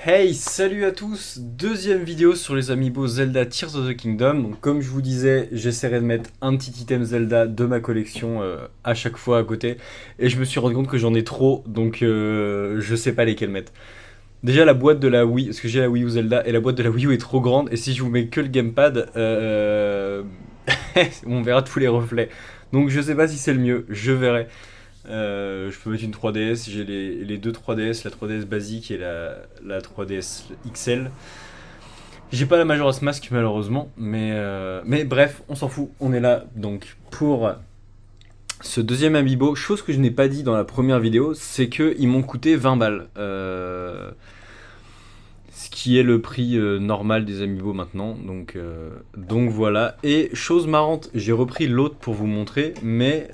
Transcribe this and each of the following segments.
Hey, salut à tous! Deuxième vidéo sur les amiibo Zelda Tears of the Kingdom. Donc, comme je vous disais, j'essaierai de mettre un petit item Zelda de ma collection à chaque fois à côté. Et je me suis rendu compte que j'en ai trop, donc je sais pas lesquels mettre. Déjà, la boîte de la Wii, parce que j'ai la Wii U Zelda, et la boîte de la Wii U est trop grande. Et si je vous mets que le gamepad, on verra tous les reflets. Donc, je sais pas si c'est le mieux, je verrai. Je peux mettre une 3DS, j'ai les deux 3DS, la 3DS basique et la 3DS XL. J'ai pas la Majora's Mask malheureusement, mais bref, on s'en fout. On est là donc pour ce deuxième amiibo. Chose que je n'ai pas dit dans la première vidéo, c'est qu'ils m'ont coûté 20 balles. Ce qui est le prix normal des amiibo maintenant. Donc voilà. Et chose marrante, j'ai repris l'autre pour vous montrer, mais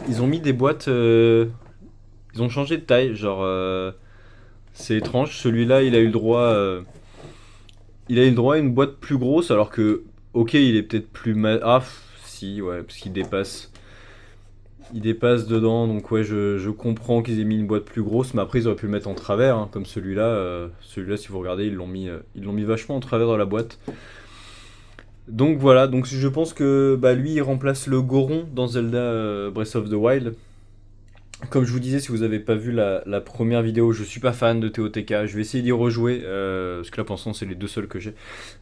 ils ont mis des boîtes. Ils ont changé de taille. Genre, c'est étrange. Celui-là, il a eu le droit. Il a eu le droit à une boîte plus grosse, alors que, ok, il est peut-être plus. Ah, si, ouais, parce qu'il dépasse. Il dépasse dedans, donc ouais, je comprends qu'ils aient mis une boîte plus grosse, mais après ils auraient pu le mettre en travers, hein, comme celui-là. Celui-là, si vous regardez, ils l'ont mis vachement en travers dans la boîte. Donc voilà, donc je pense que bah, lui il remplace le Goron dans Zelda Breath of the Wild. Comme je vous disais, si vous n'avez pas vu la première vidéo, je suis pas fan de TOTK. Je vais essayer d'y rejouer, parce que là pour l'instant c'est les deux seuls que j'ai.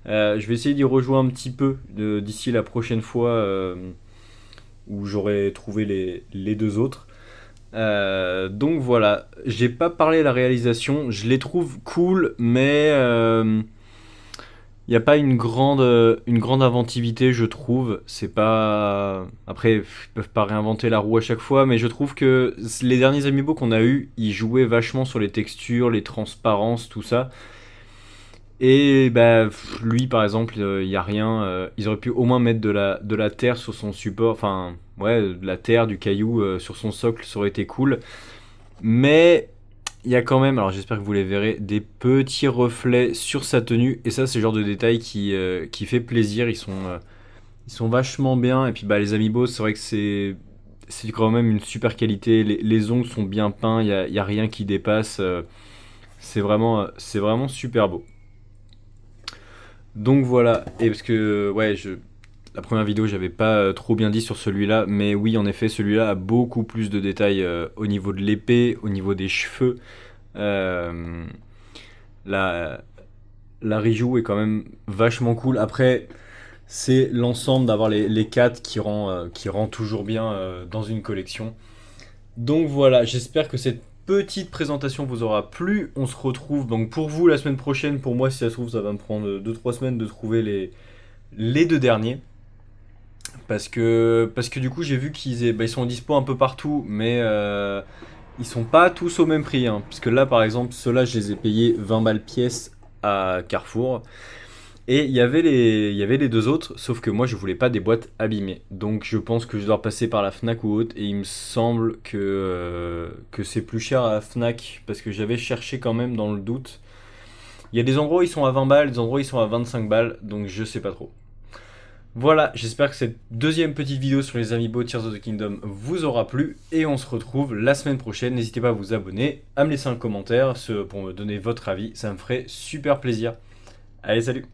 Je vais essayer d'y rejouer un petit peu d'ici la prochaine fois où j'aurai trouvé les deux autres. Donc voilà, j'ai pas parlé de la réalisation, je les trouve cool, mais il n'y a pas une grande inventivité, je trouve. C'est pas. Après, ils peuvent pas réinventer la roue à chaque fois, mais je trouve que les derniers amiibo qu'on a eu, ils jouaient vachement sur les textures, les transparences, tout ça. Et bah, lui, par exemple, il n'y a rien. Ils auraient pu au moins mettre de la terre sur son support. Enfin, ouais, de la terre, du caillou sur son socle, ça aurait été cool. Mais il y a quand même, alors j'espère que vous les verrez, des petits reflets sur sa tenue. Et ça, c'est le genre de détail qui fait plaisir. Ils sont vachement bien. Et puis bah, les amiibo, c'est vrai que c'est quand même une super qualité. Les ongles sont bien peints, il y a rien qui dépasse. C'est vraiment super beau. Donc voilà. Et parce que, ouais, la première vidéo, j'avais pas trop bien dit sur celui-là. Mais oui, en effet, celui-là a beaucoup plus de détails au niveau de l'épée, au niveau des cheveux. Euh, la, la Riju est quand même vachement cool. Après, c'est l'ensemble d'avoir les 4 qui rend toujours bien dans une collection. Donc voilà, j'espère que cette petite présentation vous aura plu. On se retrouve donc pour vous la semaine prochaine. Pour moi, si ça se trouve, ça va me prendre 2 3 semaines de trouver les deux derniers. Parce que du coup, j'ai vu bah, ils sont en dispo un peu partout, mais ils sont pas tous au même prix. Hein. Parce que là, par exemple, ceux-là, je les ai payés 20 balles pièce à Carrefour. Et il y avait les deux autres, sauf que moi je voulais pas des boîtes abîmées. Donc je pense que je dois passer par la Fnac ou autre, et il me semble que c'est plus cher à la Fnac, parce que j'avais cherché quand même dans le doute. Il y a des endroits où ils sont à 20 balles, des endroits où ils sont à 25 balles, donc je sais pas trop. Voilà, j'espère que cette deuxième petite vidéo sur les amiibo Tears of the Kingdom vous aura plu, et on se retrouve la semaine prochaine. N'hésitez pas à vous abonner, à me laisser un commentaire pour me donner votre avis, ça me ferait super plaisir. Allez, salut!